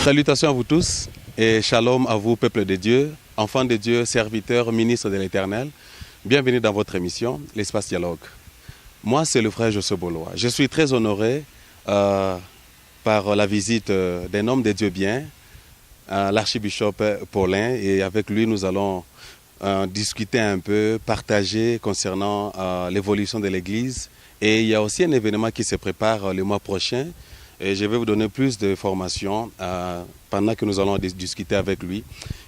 Salutations à vous tous et shalom à vous, peuple de Dieu, enfants de Dieu, serviteurs, ministres de l'Éternel. Bienvenue dans votre émission, l'Espace Dialogue. Moi, c'est le frère José Bolois. Je suis très honoré par la visite d'un homme de Dieu bien, l'archibishop Paulin, et avec lui, nous allons discuter un peu, partager concernant l'évolution de l'Église. Et il y a aussi un événement qui se prépare le mois prochain. Et je vais vous donner plus d'informations pendant que nous allons discuter avec lui.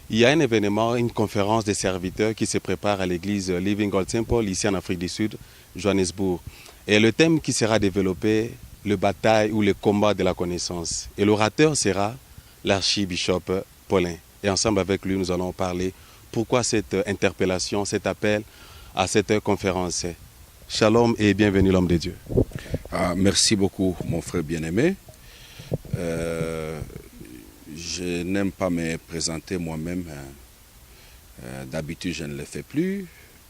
Il y a un événement, une conférence des serviteurs qui se prépare à l'église Living God Temple, ici en Afrique du Sud, Johannesburg. Et le thème qui sera développé, le bataille ou le combat de la connaissance. Et l'orateur sera l'archibishop Paulin. Et ensemble avec lui, nous allons parler pourquoi cette interpellation, cet appel à cette conférence. Shalom et bienvenue l'homme de Dieu. Merci beaucoup mon frère bien-aimé. Je n'aime pas me présenter moi-même. D'habitude, je ne le fais plus.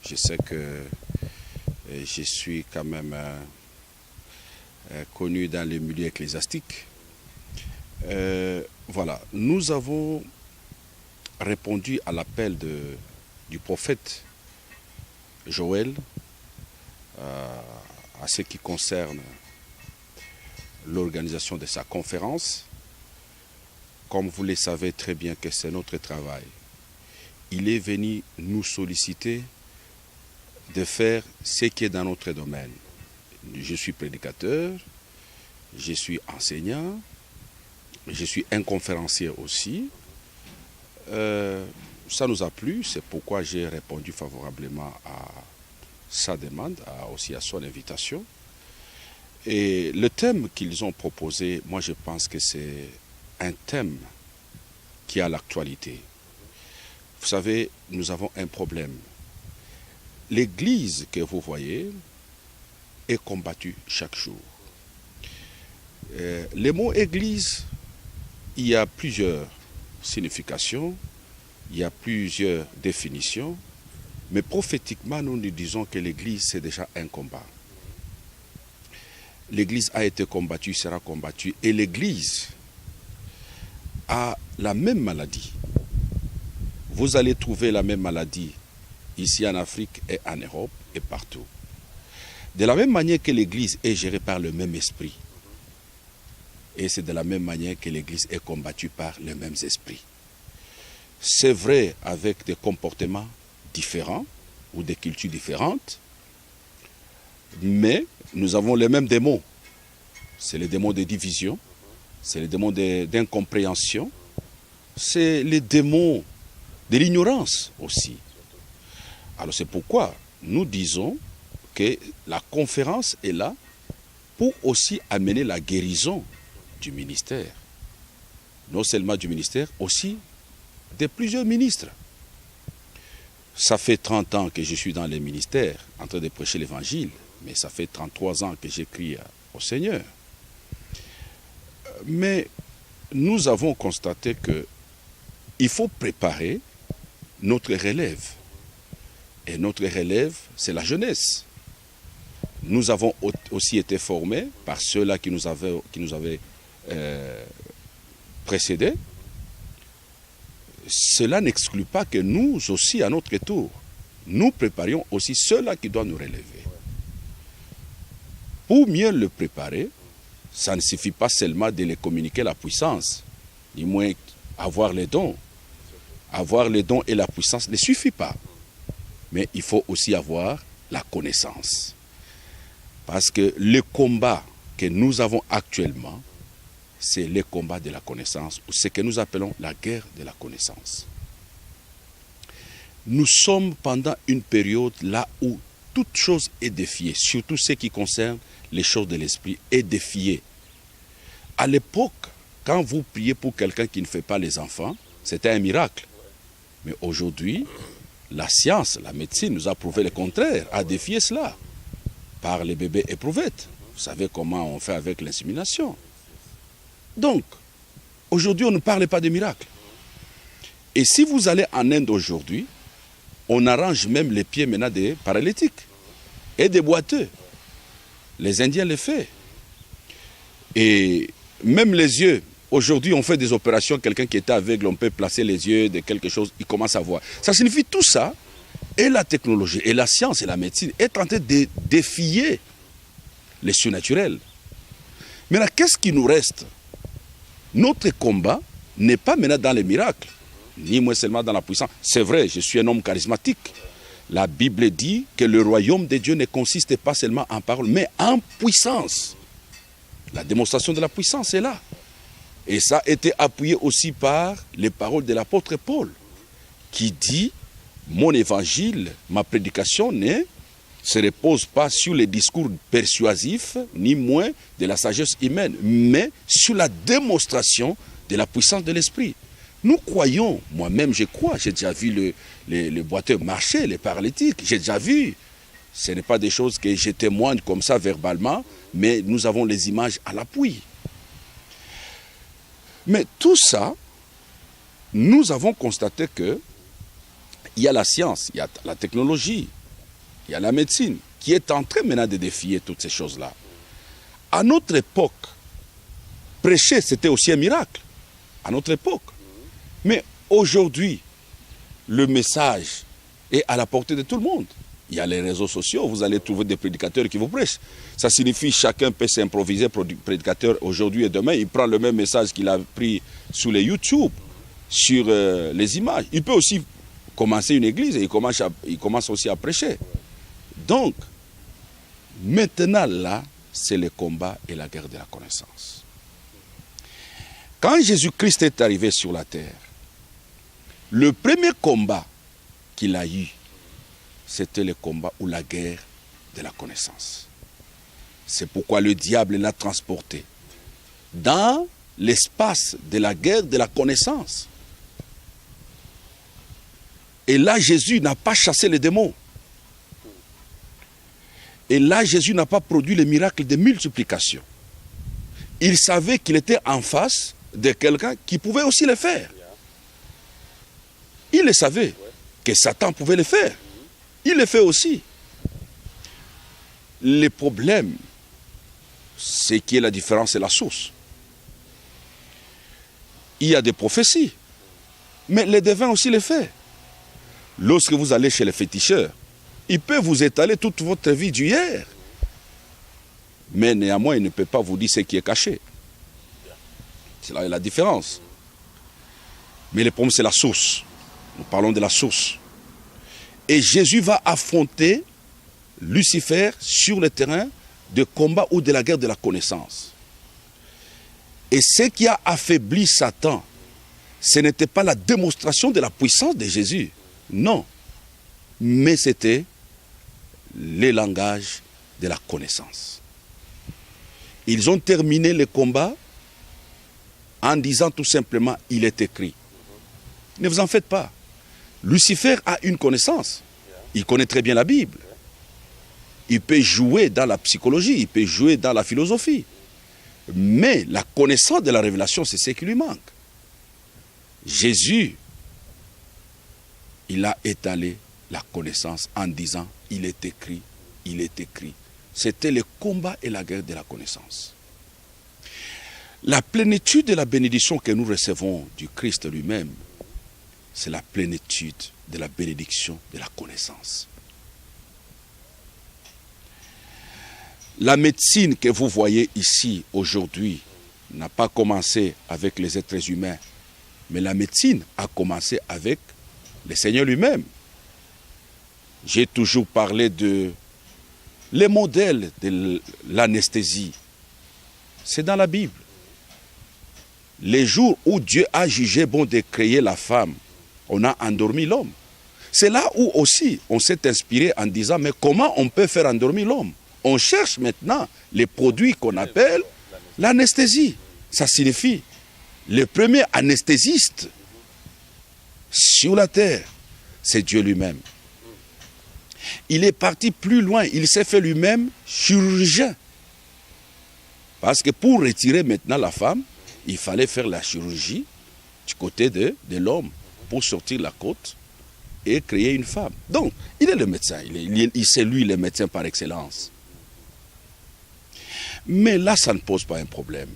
Je sais que je suis quand même connu dans le milieu ecclésiastique. Voilà, nous avons répondu à l'appel du prophète Joël à ce qui concerne l'organisation de sa conférence. Comme vous le savez très bien que c'est notre travail. Il est venu nous solliciter de faire ce qui est dans notre domaine. Je suis prédicateur, je suis enseignant, je suis un conférencier aussi. Ça nous a plu, c'est pourquoi j'ai répondu favorablement à sa demande, aussi à son invitation. Et le thème qu'ils ont proposé, moi je pense que c'est un thème qui a l'actualité. Vous savez, nous avons un problème. L'Église que vous voyez est combattue chaque jour. Le mot Église, il y a plusieurs significations, il y a plusieurs définitions, mais prophétiquement, nous disons que l'Église, c'est déjà un combat. L'Église a été combattue, sera combattue, et l'Église a la même maladie. Vous allez trouver la même maladie ici en Afrique et en Europe et partout. De la même manière que l'Église est gérée par le même esprit, et c'est de la même manière que l'Église est combattue par les mêmes esprits. C'est vrai avec des comportements différents ou des cultures différentes, mais nous avons les mêmes démons. C'est les démons de division, c'est les démons d'incompréhension, c'est les démons de l'ignorance aussi. Alors c'est pourquoi nous disons que la conférence est là pour aussi amener la guérison du ministère. Non seulement du ministère, aussi de plusieurs ministres. Ça fait 30 ans que je suis dans les ministères en train de prêcher l'évangile, mais ça fait 33 ans que j'écris au Seigneur. Mais nous avons constaté qu'il faut préparer notre relève. Et notre relève, c'est la jeunesse. Nous avons aussi été formés par ceux-là qui nous avaient précédés. Cela n'exclut pas que nous aussi, à notre tour, nous préparions aussi ceux-là qui doivent nous relever. Pour mieux le préparer, ça ne suffit pas seulement de les communiquer la puissance, du moins avoir les dons. Avoir les dons et la puissance ne suffit pas. Mais il faut aussi avoir la connaissance. Parce que le combat que nous avons actuellement, c'est le combat de la connaissance, ou ce que nous appelons la guerre de la connaissance. Nous sommes pendant une période là où toute chose est défiée, surtout ce qui concerne les choses de l'esprit, est défiée. À l'époque, quand vous priez pour quelqu'un qui ne fait pas les enfants, c'était un miracle. Mais aujourd'hui, la science, la médecine nous a prouvé le contraire, a défié cela par les bébés éprouvettes. Vous savez comment on fait avec l'insémination. Donc, aujourd'hui, on ne parle pas de miracles. Et si vous allez en Inde aujourd'hui, on arrange même les pieds maintenant des paralytiques et des boiteux. Les Indiens le font. Et même les yeux Aujourd'hui, on fait des opérations, quelqu'un qui était aveugle, on peut placer les yeux de quelque chose, il commence à voir. Ça signifie tout ça, et la technologie, et la science, et la médecine, est en train de défier les surnaturels. Maintenant, qu'est-ce qui nous reste? Notre combat n'est pas maintenant dans les miracles, ni moi seulement dans la puissance. C'est vrai, je suis un homme charismatique. La Bible dit que le royaume de Dieu ne consiste pas seulement en parole, mais en puissance. La démonstration de la puissance est là. Et ça a été appuyé aussi par les paroles de l'apôtre Paul, qui dit, mon évangile, ma prédication ne se repose pas sur les discours persuasifs, ni moins de la sagesse humaine, mais sur la démonstration de la puissance de l'esprit. Nous croyons, moi-même je crois, j'ai déjà vu le boiteux marcher, les paralytiques, j'ai déjà vu. Ce n'est pas des choses que je témoigne comme ça verbalement, mais nous avons les images à l'appui. Mais tout ça, nous avons constaté que il y a la science, il y a la technologie, il y a la médecine, qui est en train maintenant de défier toutes ces choses-là. À notre époque, prêcher, c'était aussi un miracle. À notre époque. Mais aujourd'hui, le message est à la portée de tout le monde. Il y a les réseaux sociaux, vous allez trouver des prédicateurs qui vous prêchent. Ça signifie que chacun peut s'improviser prédicateur aujourd'hui et demain. Il prend le même message qu'il a pris sur les YouTube, sur les images. Il peut aussi commencer une église et il commence aussi à prêcher. Donc, maintenant là, c'est le combat et la guerre de la connaissance. Quand Jésus-Christ est arrivé sur la terre, le premier combat qu'il a eu, c'était le combat ou la guerre de la connaissance. C'est pourquoi le diable l'a transporté dans l'espace de la guerre de la connaissance. Et là, Jésus n'a pas chassé les démons. Et là, Jésus n'a pas produit le miracle de multiplication. Il savait qu'il était en face de quelqu'un qui pouvait aussi le faire. Il le savait que Satan pouvait le faire. Il le fait aussi. Le problème, c'est qui est la différence, c'est la source. Il y a des prophéties, mais les devins aussi le font. Lorsque vous allez chez les féticheurs, il peut vous étaler toute votre vie d'hier. Mais néanmoins, il ne peut pas vous dire ce qui est caché. C'est là la différence. Mais le problème, c'est la source. Nous parlons de la source. Et Jésus va affronter Lucifer sur le terrain de combat ou de la guerre de la connaissance. Et ce qui a affaibli Satan, ce n'était pas la démonstration de la puissance de Jésus. Non. Mais c'était le langage de la connaissance. Ils ont terminé le combat en disant tout simplement, il est écrit. Ne vous en faites pas. Lucifer a une connaissance. Il connaît très bien la Bible. Il peut jouer dans la psychologie, il peut jouer dans la philosophie. Mais la connaissance de la révélation, c'est ce qui lui manque. Jésus, il a étalé la connaissance en disant, il est écrit, il est écrit. C'était le combat et la guerre de la connaissance. La plénitude de la bénédiction que nous recevons du Christ lui-même, c'est la plénitude de la bénédiction de la connaissance. La médecine que vous voyez ici aujourd'hui n'a pas commencé avec les êtres humains, mais la médecine a commencé avec le Seigneur lui-même. J'ai toujours parlé de les modèles de l'anesthésie. C'est dans la Bible. Les jours où Dieu a jugé bon de créer la femme, on a endormi l'homme. C'est là où aussi on s'est inspiré en disant, mais comment on peut faire endormir l'homme? On cherche maintenant les produits qu'on appelle l'anesthésie. Ça signifie le premier anesthésiste sur la terre, c'est Dieu lui-même. Il est parti plus loin, il s'est fait lui-même chirurgien. Parce que pour retirer maintenant la femme, il fallait faire la chirurgie du côté de l'homme pour sortir la côte et créer une femme. Donc, il est le médecin, c'est lui le médecin par excellence. Mais là, ça ne pose pas un problème.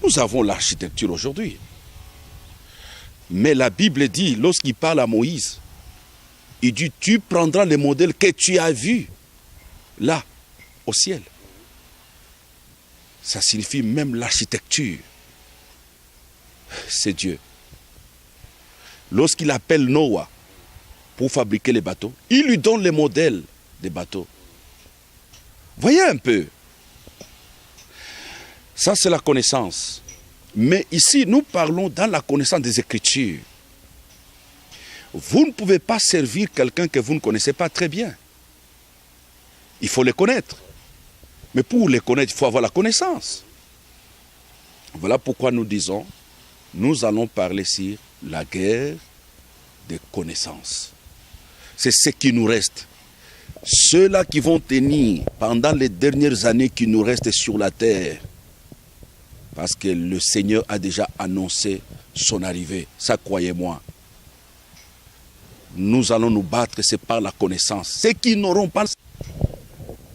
Nous avons l'architecture aujourd'hui. Mais la Bible dit, lorsqu'il parle à Moïse, il dit, tu prendras les modèles que tu as vus là, au ciel. Ça signifie même l'architecture. C'est Dieu. Lorsqu'il appelle Noah pour fabriquer les bateaux, il lui donne les modèles des bateaux. Voyez un peu. Ça, c'est la connaissance. Mais ici, nous parlons dans la connaissance des Écritures. Vous ne pouvez pas servir quelqu'un que vous ne connaissez pas très bien. Il faut les connaître. Mais pour les connaître, il faut avoir la connaissance. Voilà pourquoi nous disons, nous allons parler sur la guerre des connaissances. C'est ce qui nous reste. Ceux-là qui vont tenir pendant les dernières années qui nous restent sur la terre, parce que le Seigneur a déjà annoncé son arrivée. Ça, croyez-moi. Nous allons nous battre, c'est par la connaissance. Ceux qui n'auront pas...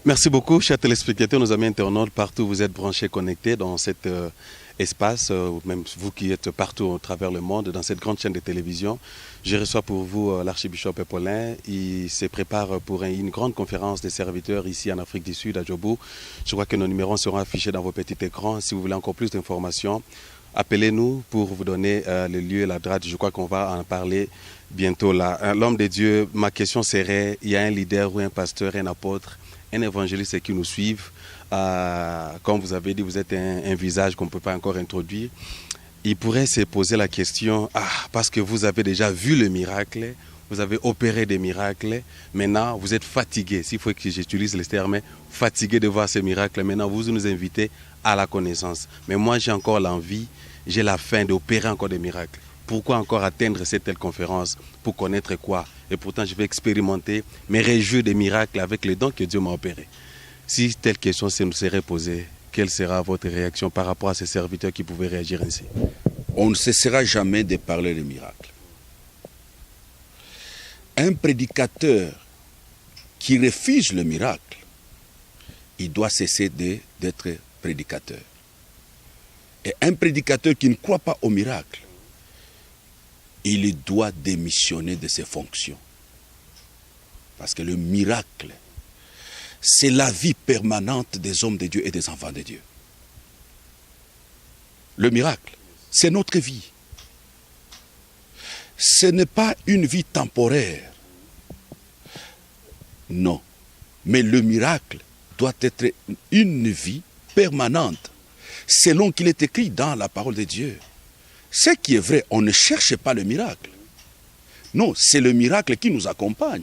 Merci beaucoup, chers téléspectateurs, nos amis internautes, partout où vous êtes branchés, connectés dans cet espace, même vous qui êtes partout à travers le monde, dans cette grande chaîne de télévision. Je reçois pour vous l'archibishop Paulin. Il se prépare pour une grande conférence des serviteurs ici en Afrique du Sud, à Djobo. Je crois que nos numéros seront affichés dans vos petits écrans. Si vous voulez encore plus d'informations, appelez-nous pour vous donner le lieu et la date. Je crois qu'on va en parler bientôt là. L'homme de Dieu, ma question serait, il y a un leader ou un pasteur, un apôtre, un évangéliste qui nous suivent. Comme vous avez dit, vous êtes un visage qu'on ne peut pas encore introduire. Il pourrait se poser la question, parce que vous avez déjà vu le miracle, vous avez opéré des miracles, maintenant vous êtes fatigué, s'il faut que j'utilise les termes, fatigué de voir ces miracles, maintenant vous nous invitez à la connaissance. Mais moi j'ai encore l'envie, j'ai la faim d'opérer encore des miracles. Pourquoi encore atteindre cette telle conférence? Pour connaître quoi? Et pourtant je vais expérimenter, me réjouir des miracles avec les dons que Dieu m'a opérés. Si telle question se nous serait posée, quelle sera votre réaction par rapport à ces serviteurs qui pouvaient réagir ainsi? On ne cessera jamais de parler de miracles. Un prédicateur qui refuse le miracle, il doit cesser d'être prédicateur. Et un prédicateur qui ne croit pas au miracle, il doit démissionner de ses fonctions. Parce que le miracle, c'est la vie permanente des hommes de Dieu et des enfants de Dieu. Le miracle, c'est notre vie. Ce n'est pas une vie temporaire. Non. Mais le miracle doit être une vie permanente, selon qu'il est écrit dans la parole de Dieu. Ce qui est vrai, on ne cherche pas le miracle. Non, c'est le miracle qui nous accompagne.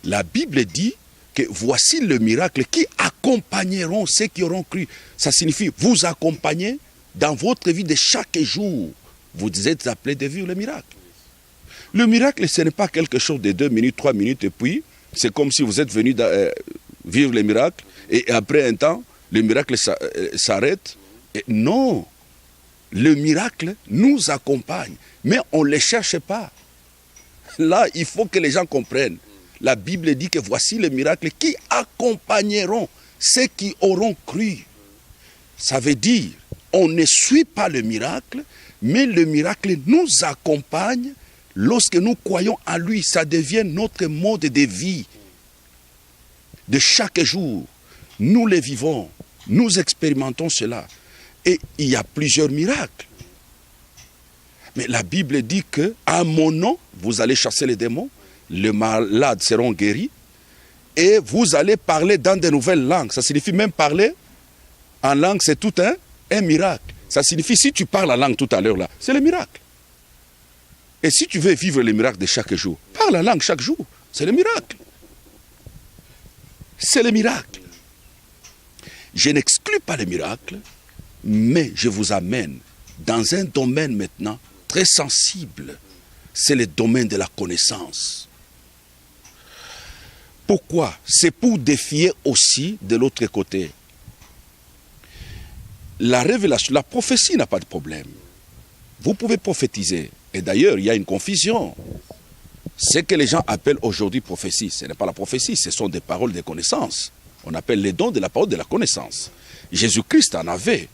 La Bible dit que voici le miracle qui accompagneront ceux qui auront cru. Ça signifie vous accompagner dans votre vie de chaque jour. Vous êtes appelés de vivre le miracle. Le miracle, ce n'est pas quelque chose de 2 minutes, 3 minutes, et puis c'est comme si vous êtes venu vivre le miracle, et après un temps, le miracle s'arrête. Non, le miracle nous accompagne, mais on ne les cherche pas. Là, il faut que les gens comprennent. La Bible dit que voici les miracles qui accompagneront ceux qui auront cru. Ça veut dire, on ne suit pas le miracle, mais le miracle nous accompagne lorsque nous croyons en lui. Ça devient notre mode de vie. De chaque jour, nous les vivons, nous expérimentons cela. Et il y a plusieurs miracles. Mais la Bible dit que à mon nom, vous allez chasser les démons, les malades seront guéris, et vous allez parler dans de nouvelles langues. Ça signifie même parler en langue, c'est tout un miracle. Ça signifie, si tu parles la langue tout à l'heure là, c'est le miracle. Et si tu veux vivre les miracles de chaque jour, parle la langue chaque jour, c'est le miracle. C'est le miracle. Je n'exclus pas les miracles, mais je vous amène dans un domaine maintenant très sensible. C'est le domaine de la connaissance. Pourquoi? C'est pour défier aussi de l'autre côté. La révélation, la prophétie n'a pas de problème. Vous pouvez prophétiser. Et d'ailleurs, il y a une confusion. Ce que les gens appellent aujourd'hui prophétie, ce n'est pas la prophétie, ce sont des paroles de connaissance. On appelle les dons de la parole de la connaissance. Jésus-Christ en avait.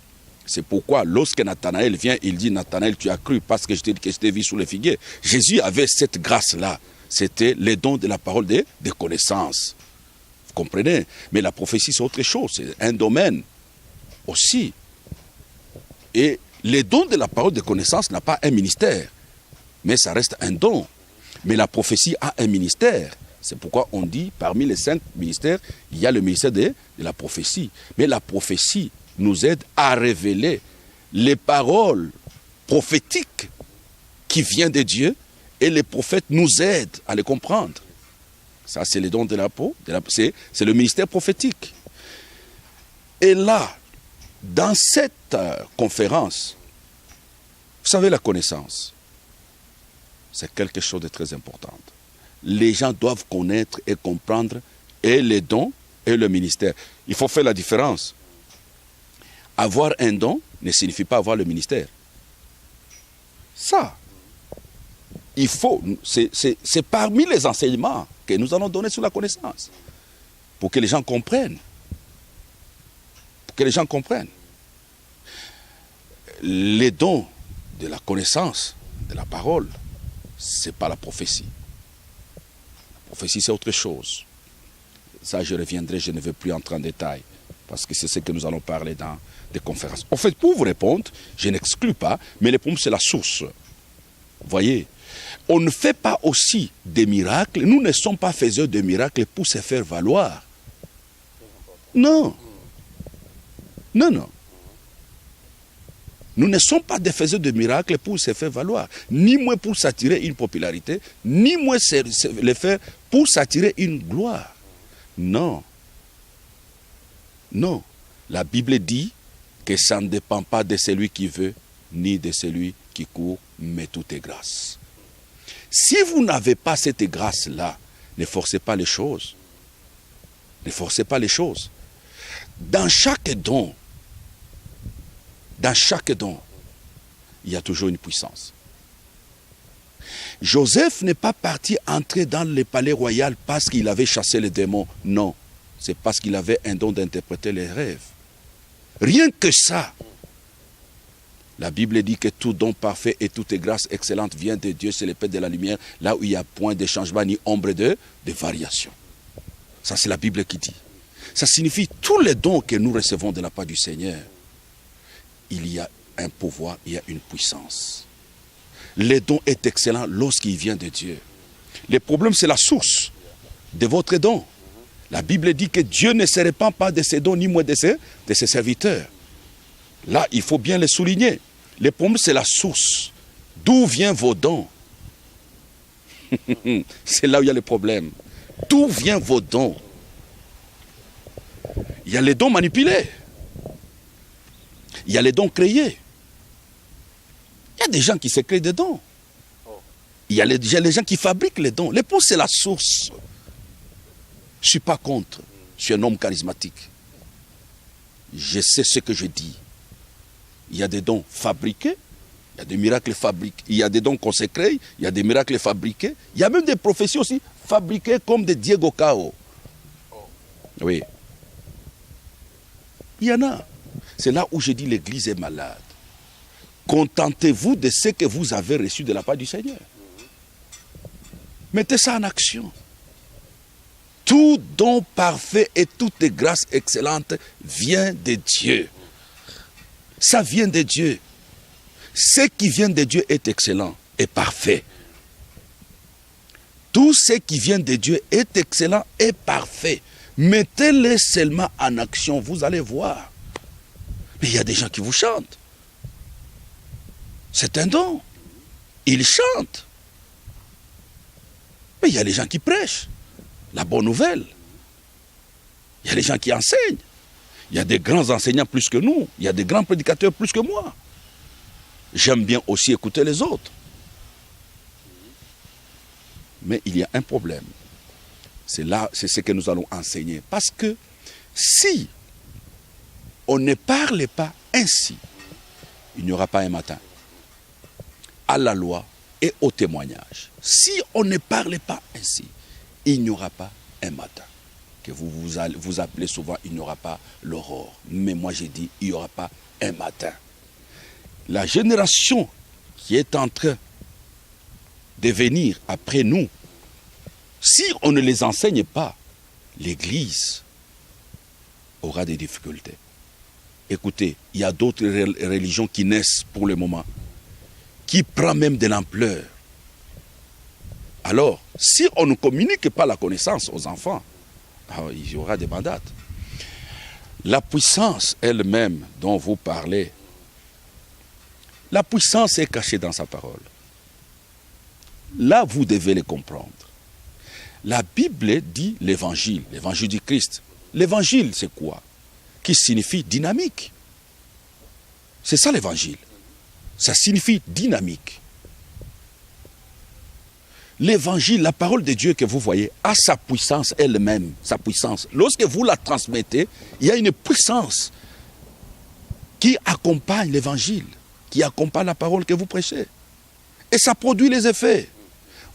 C'est pourquoi lorsque Nathanaël vient, il dit, Nathanaël, tu as cru parce que je t'ai vu sous les figuiers. Jésus avait cette grâce-là. C'était les dons de la parole des connaissances. Vous comprenez? Mais la prophétie, c'est autre chose. C'est un domaine aussi. Et les dons de la parole des connaissances n'a pas un ministère. Mais ça reste un don. Mais la prophétie a un ministère. C'est pourquoi on dit, parmi les 5 ministères, il y a le ministère de la prophétie. Mais la prophétie nous aide à révéler les paroles prophétiques qui viennent de Dieu, et les prophètes nous aident à les comprendre. Ça, c'est les dons de la peau, c'est le ministère prophétique. Et là, dans cette conférence, vous savez, la connaissance, c'est quelque chose de très important. Les gens doivent connaître et comprendre et les dons et le ministère. Il faut faire la différence. Avoir un don ne signifie pas avoir le ministère. Ça, il faut, c'est parmi les enseignements que nous allons donner sur la connaissance. Pour que les gens comprennent. Pour que les gens comprennent. Les dons de la connaissance, de la parole, ce n'est pas la prophétie. La prophétie, c'est autre chose. Ça, je reviendrai, je ne vais plus entrer en détail. Parce que c'est ce que nous allons parler dans des conférences. En fait, pour vous répondre, je n'exclus pas, mais le problème, c'est la source. Vous voyez, on ne fait pas aussi des miracles. Nous ne sommes pas faiseurs de miracles pour se faire valoir. Non. Non, non. Nous ne sommes pas des faiseurs de miracles pour se faire valoir. Ni moins pour s'attirer une popularité, ni moins le faire pour s'attirer une gloire. Non. Non. La Bible dit que ça ne dépend pas de celui qui veut, ni de celui qui court, mais tout est grâce. Si vous n'avez pas cette grâce-là, ne forcez pas les choses. Ne forcez pas les choses. Dans chaque don, il y a toujours une puissance. Joseph n'est pas parti entrer dans le palais royal parce qu'il avait chassé les démons. Non, c'est parce qu'il avait un don d'interpréter les rêves. Rien que ça. La Bible dit que tout don parfait et toute grâce excellente vient de Dieu, c'est le Père de la lumière, là où il n'y a point de changement ni ombre de variation. Ça, c'est la Bible qui dit. Ça signifie tous les dons que nous recevons de la part du Seigneur. Il y a un pouvoir, il y a une puissance. Le don est excellent lorsqu'il vient de Dieu. Le problème, c'est la source de votre don. La Bible dit que Dieu ne se répand pas de ses dons, ni moins de ses serviteurs. Là, il faut bien le souligner. Le problème, c'est la source. D'où viennent vos dons? C'est là où il y a le problème. D'où viennent vos dons? Il y a les dons manipulés. Il y a les dons créés. Il y a des gens qui se créent des dons. Il y a les gens qui fabriquent les dons. L'épouse, c'est la source. Je ne suis pas contre. Je suis un homme charismatique. Je sais ce que je dis. Il y a des dons fabriqués. Il y a des miracles fabriqués. Il y a des dons qu'on se crée. Il y a des miracles fabriqués. Il y a même des prophéties aussi fabriquées comme des Diego Cao. Oui. Il y en a. C'est là où je dis l'église est malade. Contentez-vous de ce que vous avez reçu de la part du Seigneur. Mettez ça en action. Tout don parfait et toute grâce excellente vient de Dieu. Ça vient de Dieu. Ce qui vient de Dieu est excellent et parfait. Tout ce qui vient de Dieu est excellent et parfait. Mettez-les seulement en action, vous allez voir. Mais il y a des gens qui vous chantent. C'est un don. Ils chantent. Mais il y a les gens qui prêchent la bonne nouvelle. Il y a les gens qui enseignent. Il y a des grands enseignants plus que nous. Il y a des grands prédicateurs plus que moi. J'aime bien aussi écouter les autres. Mais il y a un problème. C'est ce que nous allons enseigner. Parce que si on ne parle pas ainsi, il n'y aura pas un matin. À la loi et au témoignage. Si on ne parle pas ainsi, il n'y aura pas un matin. Que vous appelez souvent, il n'y aura pas l'aurore. Mais moi j'ai dit, il n'y aura pas un matin. la génération qui est en train de venir après nous, si on ne les enseigne pas, l'Église aura des difficultés. Écoutez, il y a d'autres religions qui naissent pour le moment, qui prennent même de l'ampleur. Alors, si on ne communique pas la connaissance aux enfants, il y aura des bandades. La puissance elle-même dont vous parlez, la puissance est cachée dans sa parole. Là, vous devez le comprendre. La Bible dit l'évangile du Christ. L'évangile, c'est quoi? Qui signifie dynamique. C'est ça l'évangile. Ça signifie dynamique. L'évangile, la parole de Dieu que vous voyez, a sa puissance elle-même, sa puissance. Lorsque vous la transmettez, il y a une puissance qui accompagne l'évangile, qui accompagne la parole que vous prêchez. Et ça produit les effets.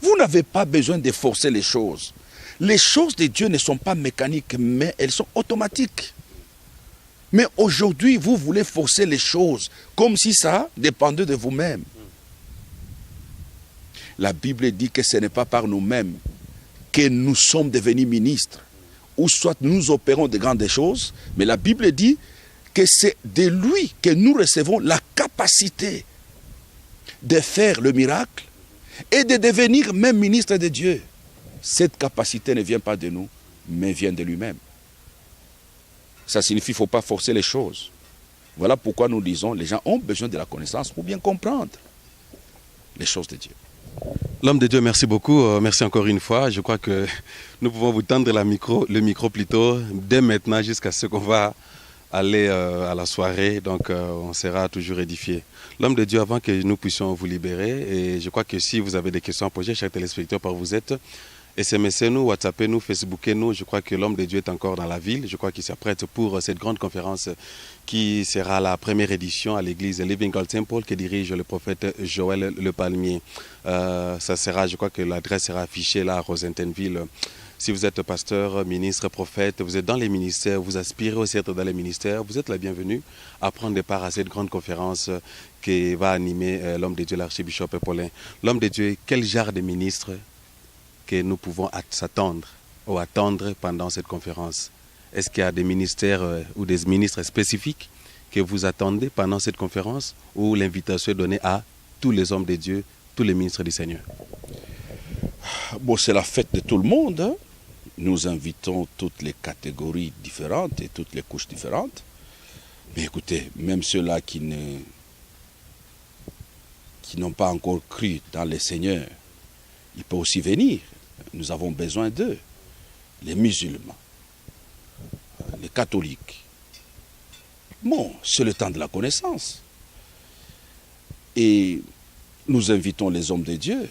Vous n'avez pas besoin de forcer les choses. Les choses de Dieu ne sont pas mécaniques, mais elles sont automatiques. Mais aujourd'hui, vous voulez forcer les choses comme si ça dépendait de vous-même. La Bible dit que ce n'est pas par nous-mêmes que nous sommes devenus ministres, ou soit nous opérons de grandes choses, mais la Bible dit que c'est de lui que nous recevons la capacité de faire le miracle et de devenir même ministre de Dieu. Cette capacité ne vient pas de nous, mais vient de lui-même. Ça signifie qu'il ne faut pas forcer les choses. Voilà pourquoi nous disons, les gens ont besoin de la connaissance pour bien comprendre les choses de Dieu. L'homme de Dieu, merci beaucoup. Merci encore une fois. Je crois que nous pouvons vous tendre le micro plutôt dès maintenant jusqu'à ce qu'on va aller à la soirée. Donc, on sera toujours édifié. L'homme de Dieu, avant que nous puissions vous libérer, et je crois que si vous avez des questions à poser, chers téléspectateurs, par où vous êtes, SMS-nous, WhatsAppez-nous, Facebookez-nous. Je crois que l'homme de Dieu est encore dans la ville. Je crois qu'il s'apprête pour cette grande conférence qui sera la première édition à l'église Living God Temple que dirige le prophète Joël Le Palmier. Ça sera, je crois que l'adresse sera affichée là à Rosentenville. Si vous êtes pasteur, ministre, prophète, vous êtes dans les ministères, vous aspirez aussi à être dans les ministères, vous êtes la bienvenue à prendre part à cette grande conférence qui va animer l'homme de Dieu, l'archibishop Paulin. L'homme de Dieu, quel genre de ministre que nous pouvons s'attendre ou attendre pendant cette conférence? Est-ce qu'il y a des ministères ou des ministres spécifiques que vous attendez pendant cette conférence, ou l'invitation est donnée à tous les hommes de Dieu, tous les ministres du Seigneur? Bon, c'est la fête de tout le monde. Hein? Nous invitons toutes les catégories différentes et toutes les couches différentes. Mais écoutez, même ceux-là qui n'ont pas encore cru dans le Seigneur, ils peuvent aussi venir. Nous avons besoin d'eux. Les musulmans, les catholiques. Bon, c'est le temps de la connaissance. Et nous invitons les hommes de Dieu,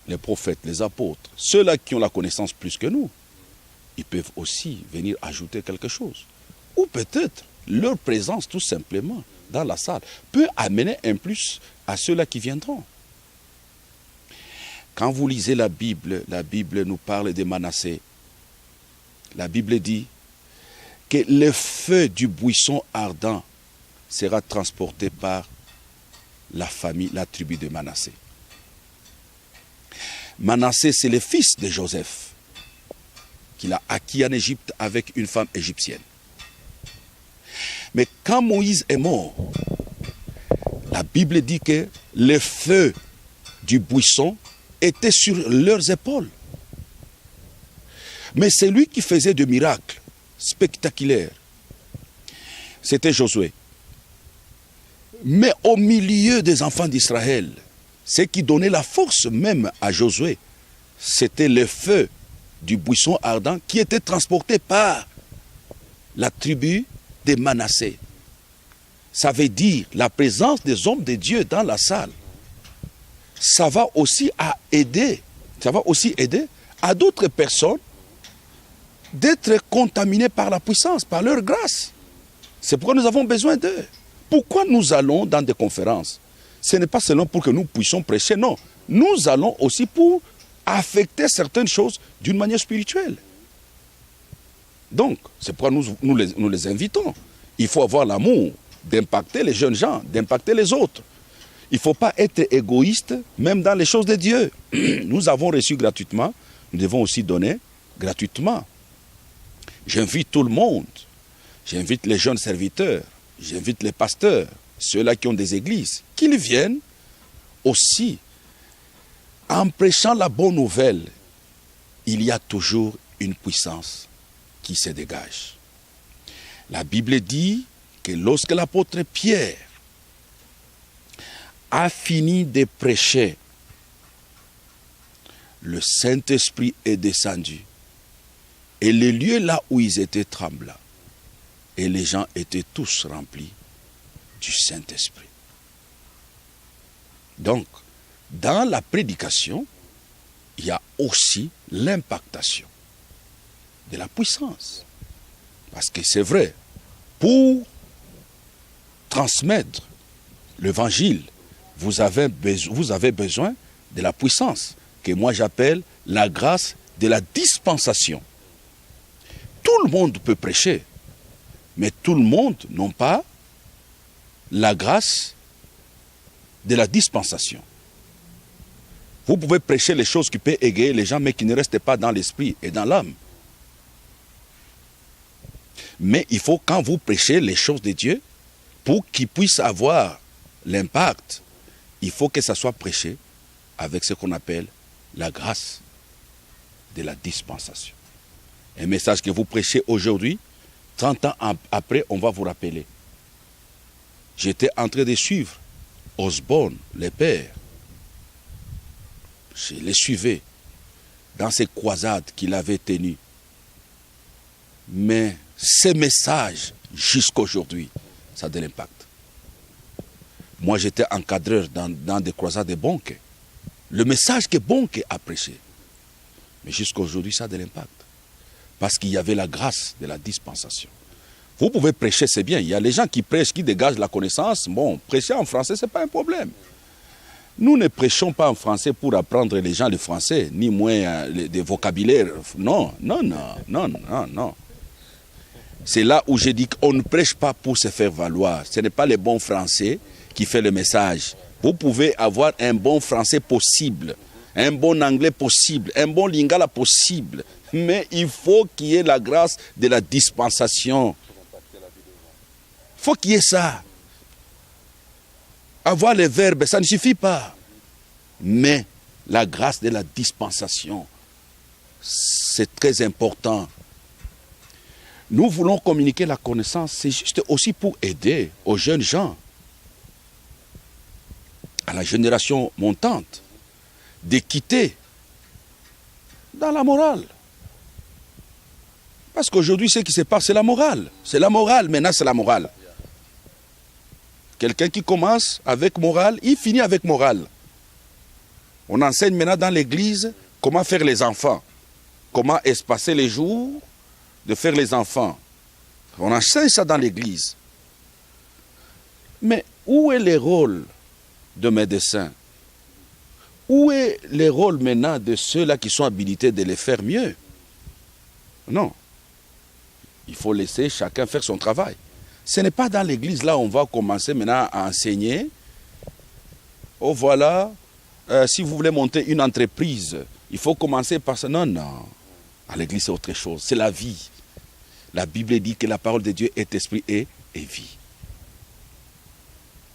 les prophètes, les apôtres, ceux-là qui ont la connaissance plus que nous. Ils peuvent aussi venir ajouter quelque chose. Ou peut-être leur présence tout simplement dans la salle peut amener un plus à ceux-là qui viendront. Quand vous lisez la Bible nous parle de Manassé. La Bible dit que le feu du buisson ardent sera transporté par la famille, la tribu de Manassé. Manassé, c'est le fils de Joseph, qu'il a acquis en Égypte avec une femme égyptienne. Mais quand Moïse est mort, la Bible dit que le feu du buisson était sur leurs épaules. Mais c'est lui qui faisait des miracles spectaculaires. C'était Josué. Mais au milieu des enfants d'Israël, ce qui donnait la force même à Josué, c'était le feu du buisson ardent qui était transporté par la tribu de Manassé. Ça veut dire la présence des hommes de Dieu dans la salle. Ça va aussi aider à d'autres personnes d'être contaminées par la puissance, par leur grâce. C'est pourquoi nous avons besoin d'eux. Pourquoi nous allons dans des conférences? Ce n'est pas seulement pour que nous puissions prêcher, non. Nous allons aussi pour affecter certaines choses d'une manière spirituelle. Donc, c'est pourquoi nous les invitons. Il faut avoir l'amour d'impacter les jeunes gens, d'impacter les autres. Il ne faut pas être égoïste, même dans les choses de Dieu. Nous avons reçu gratuitement, nous devons aussi donner gratuitement. J'invite tout le monde, j'invite les jeunes serviteurs, j'invite les pasteurs, ceux-là qui ont des églises, qu'ils viennent aussi. En prêchant la bonne nouvelle, il y a toujours une puissance qui se dégage. La Bible dit que lorsque l'apôtre Pierre a fini de prêcher, le Saint-Esprit est descendu. Et le lieu là où ils étaient trembla. Et les gens étaient tous remplis du Saint-Esprit. Donc, dans la prédication, il y a aussi l'impactation de la puissance. Parce que c'est vrai, pour transmettre l'évangile, vous avez besoin de la puissance, que moi j'appelle la grâce de la dispensation. Tout le monde peut prêcher, mais tout le monde n'a pas la grâce de la dispensation. Vous pouvez prêcher les choses qui peuvent égayer les gens, mais qui ne restent pas dans l'esprit et dans l'âme. Mais il faut, quand vous prêchez les choses de Dieu, pour qu'ils puissent avoir l'impact, il faut que ça soit prêché avec ce qu'on appelle la grâce de la dispensation. Un message que vous prêchez aujourd'hui, 30 ans après, on va vous rappeler. J'étais en train de suivre Osborne, le père. Je les suivais dans ces croisades qu'il avait tenues. Mais ces messages, jusqu'à aujourd'hui, ça a de l'impact. Moi, j'étais encadreur dans des croisades de Bonke. Le message que Bonke a prêché. Mais jusqu'à aujourd'hui, ça a de l'impact. Parce qu'il y avait la grâce de la dispensation. Vous pouvez prêcher, c'est bien. Il y a les gens qui prêchent, qui dégagent la connaissance. Bon, prêcher en français, ce n'est pas un problème. Nous ne prêchons pas en français pour apprendre les gens le français, ni moins des vocabulaires. Non, non, non, non, non, non. C'est là où je dis qu'on ne prêche pas pour se faire valoir. Ce n'est pas le bon français qui fait le message. Vous pouvez avoir un bon français possible, un bon anglais possible, un bon lingala possible. Mais il faut qu'il y ait la grâce de la dispensation. Il faut qu'il y ait ça. Avoir les verbes, ça ne suffit pas. Mais la grâce de la dispensation, c'est très important. Nous voulons communiquer la connaissance, c'est juste aussi pour aider aux jeunes gens, à la génération montante, de quitter dans la morale. Parce qu'aujourd'hui, ce qui se passe, c'est la morale. C'est la morale, maintenant c'est la morale. Quelqu'un qui commence avec morale, il finit avec morale. On enseigne maintenant dans l'église comment faire les enfants, comment espacer les jours de faire les enfants. On enseigne ça dans l'église. Mais où est le rôle de médecins? Où est le rôle maintenant de ceux-là qui sont habilités de les faire mieux? Non. Il faut laisser chacun faire son travail. Ce n'est pas dans l'église là où on va commencer maintenant à enseigner. Oh voilà, si vous voulez monter une entreprise, il faut commencer par ça. Non, non. À l'église c'est autre chose, c'est la vie. La Bible dit que la parole de Dieu est esprit et vie.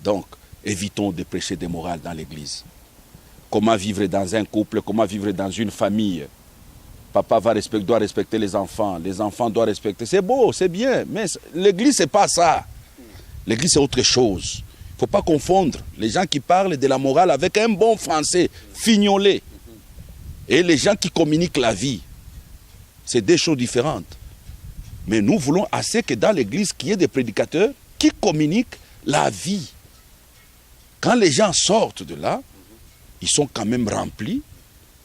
Donc, évitons de prêcher des morales dans l'église. Comment vivre dans un couple, comment vivre dans une famille. Papa doit respecter les enfants doivent respecter. C'est beau, c'est bien, mais l'église, c'est pas ça. L'église, c'est autre chose. Il ne faut pas confondre les gens qui parlent de la morale avec un bon français fignolé et les gens qui communiquent la vie. C'est deux choses différentes. Mais nous voulons assez que dans l'église, qu'il y ait des prédicateurs qui communiquent la vie. Quand les gens sortent de là, ils sont quand même remplis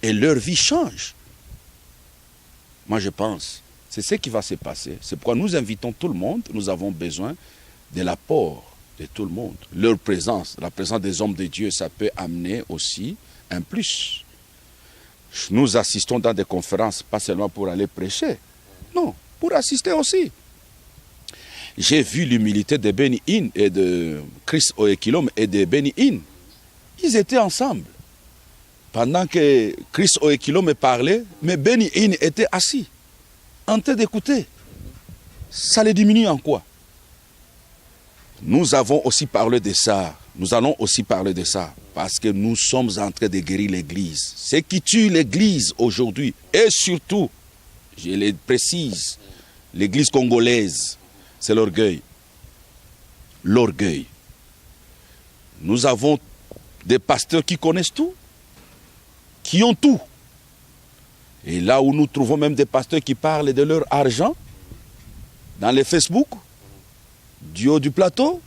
et leur vie change. Moi, je pense, c'est ce qui va se passer. C'est pourquoi nous invitons tout le monde. Nous avons besoin de l'apport de tout le monde. Leur présence, la présence des hommes de Dieu, ça peut amener aussi un plus. Nous assistons dans des conférences, pas seulement pour aller prêcher. Non, pour assister aussi. J'ai vu l'humilité de Benny Hinn et de Chris Oyekhilome et de Benny Hinn. Ils étaient ensemble. Pendant que Chris Oyekhilome parlait, mais Benny Hinn était assis, en train d'écouter. Ça les diminue en quoi? Nous avons aussi parlé de ça. Nous allons aussi parler de ça. Parce que nous sommes en train de guérir l'Église. Ce qui tue l'Église aujourd'hui, et surtout, je le précise, l'Église congolaise, c'est l'orgueil. L'orgueil. Nous avons des pasteurs qui connaissent tout, qui ont tout. Et là où nous trouvons même des pasteurs qui parlent de leur argent, dans les Facebook, du haut du plateau,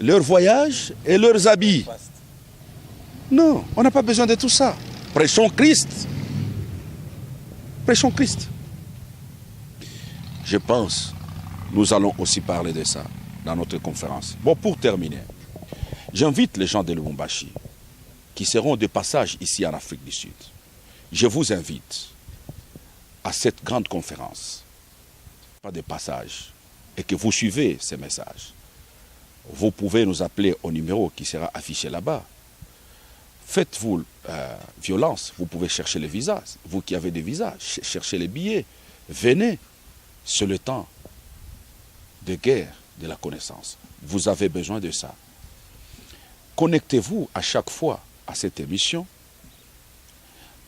leurs voyages et leurs habits. Non, on n'a pas besoin de tout ça. Prêchons Christ. Prêchons Christ. Je pense, nous allons aussi parler de ça dans notre conférence. Bon, pour terminer, j'invite les gens de Lubumbashi qui seront de passage ici en Afrique du Sud. Je vous invite à cette grande conférence, pas de passage, et que vous suivez ces messages. Vous pouvez nous appeler au numéro qui sera affiché là-bas. Faites-vous violence, vous pouvez chercher les visas. Vous qui avez des visas, cherchez les billets. Venez, c'est le temps de guerre de la connaissance. Vous avez besoin de ça. Connectez-vous à chaque fois à cette émission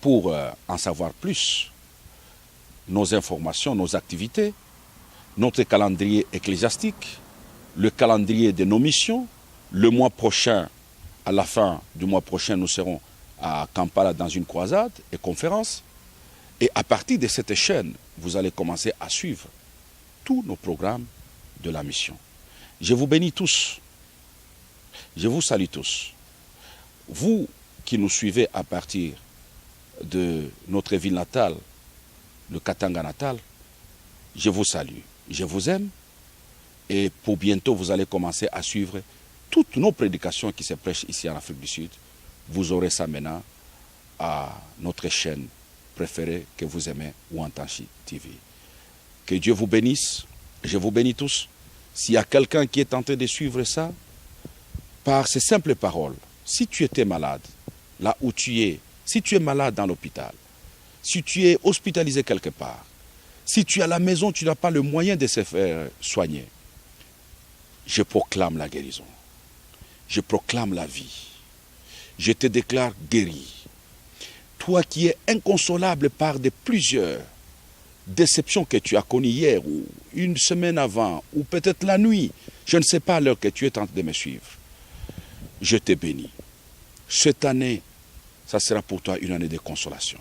pour en savoir plus. Nos informations, nos activités, notre calendrier ecclésiastique, le calendrier de nos missions. Le mois prochain, à la fin du mois prochain, nous serons à Kampala dans une croisade et conférence. Et à partir de cette chaîne, vous allez commencer à suivre tous nos programmes de la mission. Je vous bénis tous. Je vous salue tous. Vous qui nous suivez à partir de notre ville natale, le Katanga natal, je vous salue. Je vous aime. Et pour bientôt, vous allez commencer à suivre toutes nos prédications qui se prêchent ici en Afrique du Sud. Vous aurez ça maintenant à notre chaîne préférée que vous aimez, Wantanchi TV. Que Dieu vous bénisse. Je vous bénis tous. S'il y a quelqu'un qui est tenté de suivre ça, par ces simples paroles, si tu étais malade, là où tu es, si tu es malade dans l'hôpital, si tu es hospitalisé quelque part, si tu es à la maison, tu n'as pas le moyen de se faire soigner, je proclame la guérison. Je proclame la vie. Je te déclare guéri. Toi qui es inconsolable par de plusieurs déceptions que tu as connues hier ou une semaine avant ou peut-être la nuit, je ne sais pas à l'heure que tu es en train de me suivre. Je te bénis. Cette année, ça sera pour toi une année de consolation.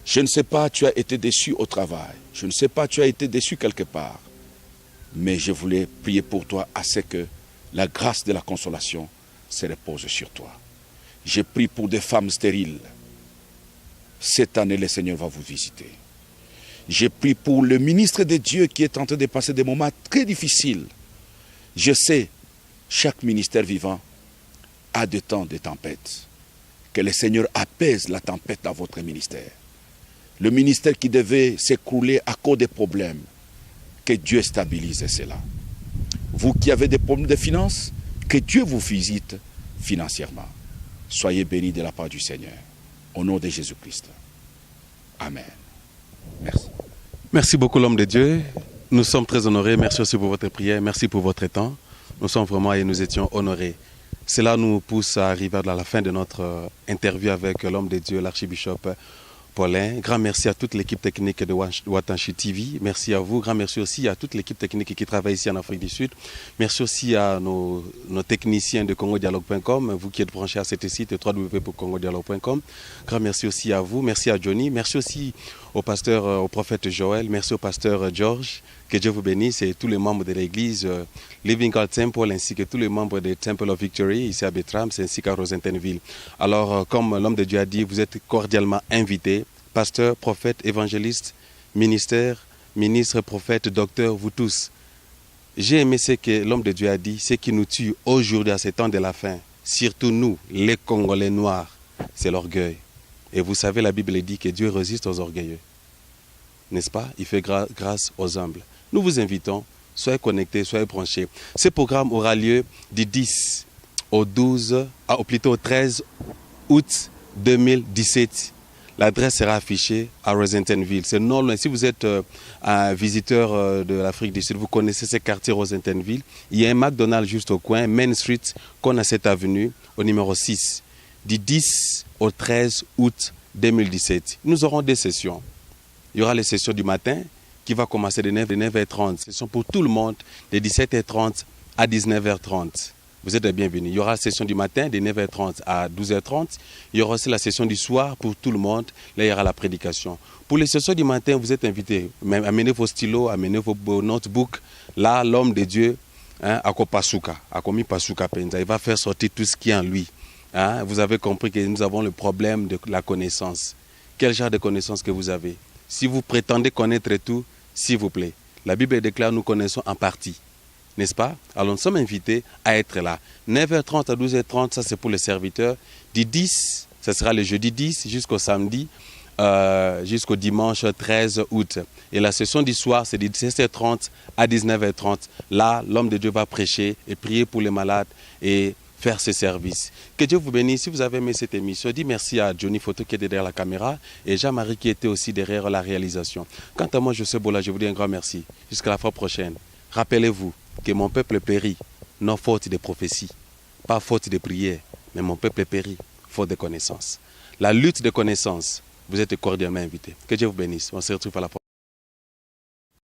Je ne sais pas, tu as été déçu au travail. Je ne sais pas, tu as été déçu quelque part. Mais je voulais prier pour toi à ce que la grâce de la consolation se repose sur toi. Je prie pour des femmes stériles. Cette année, le Seigneur va vous visiter. Je prie pour le ministre de Dieu qui est en train de passer des moments très difficiles. Je sais, chaque ministère vivant a des temps de tempête. Que le Seigneur apaise la tempête dans votre ministère. Le ministère qui devait s'écrouler à cause des problèmes, que Dieu stabilise cela. Vous qui avez des problèmes de finances, que Dieu vous visite financièrement. Soyez bénis de la part du Seigneur. Au nom de Jésus-Christ. Amen. Merci. Merci beaucoup l'homme de Dieu. Nous sommes très honorés. Merci aussi pour votre prière. Merci pour votre temps. Nous sommes vraiment et nous étions honorés. Cela nous pousse à arriver à la fin de notre interview avec l'homme de Dieu, l'archibishop Paulin. Grand merci à toute l'équipe technique de Wantanchi TV. Merci à vous. Grand merci aussi à toute l'équipe technique qui travaille ici en Afrique du Sud. Merci aussi à nos techniciens de congodialogue.com, vous qui êtes branchés à cet site www.congodialogue.com. Grand merci aussi à vous. Merci à Johnny. Merci aussi au pasteur, au prophète Joël. Merci au pasteur George. Que Dieu vous bénisse et tous les membres de l'église Living God Temple ainsi que tous les membres de Temple of Victory ici à Bertrams ainsi qu'à Rosentenville. Alors, comme l'homme de Dieu a dit, vous êtes cordialement invités, pasteur, prophète, évangéliste, ministère, ministre, prophète, docteur, vous tous. J'ai aimé ce que l'homme de Dieu a dit, ce qui nous tue aujourd'hui à ces temps de la fin, surtout nous, les Congolais noirs, c'est l'orgueil. Et vous savez, la Bible dit que Dieu résiste aux orgueilleux. N'est-ce pas? Il fait grâce aux humbles. Nous vous invitons, soyez connectés, soyez branchés. Ce programme aura lieu du 10 au 13 août 2017. L'adresse sera affichée à Rosentenville. C'est non loin. Si vous êtes un visiteur de l'Afrique du Sud, vous connaissez ce quartier Rosentenville. Il y a un McDonald's juste au coin, Main Street, qu'on a cette avenue, au numéro 6, du 10 au 13 août 2017. Nous aurons des sessions. Il y aura les sessions du matin qui va commencer de 9h30. Session pour tout le monde de 17h30 à 19h30. Vous êtes les bienvenus. Il y aura la session du matin de 9h30 à 12h30. Il y aura aussi la session du soir pour tout le monde. Là, il y aura la prédication. Pour les sessions du matin, vous êtes invités. Amenez vos stylos, amenez vos notebooks. Là, l'homme de Dieu, Akopasuka, Akomi Pasuka Penza, il va faire sortir tout ce qui est en lui. Vous avez compris que nous avons le problème de la connaissance. Quel genre de connaissance que vous avez? Si vous prétendez connaître tout, s'il vous plaît. La Bible déclare nous connaissons en partie. N'est-ce pas? Alors nous sommes invités à être là. 9h30 à 12h30, ça c'est pour les serviteurs. Du 10, ça sera le jeudi 10 jusqu'au samedi, jusqu'au dimanche 13 août. Et la session du soir, c'est de 17h30 à 19h30. Là, l'homme de Dieu va prêcher et prier pour les malades et faire ce service. Que Dieu vous bénisse. Si vous avez aimé cette émission, dis merci à Johnny Photo qui est derrière la caméra et Jean-Marie qui était aussi derrière la réalisation. Quant à moi, José Bola, je vous dis un grand merci. Jusqu'à la fois prochaine. Rappelez-vous que mon peuple périt, non faute de prophétie, pas faute de prière, mais mon peuple périt, faute de connaissances. La lutte de connaissances, vous êtes cordialement invités. Que Dieu vous bénisse. On se retrouve à la prochaine.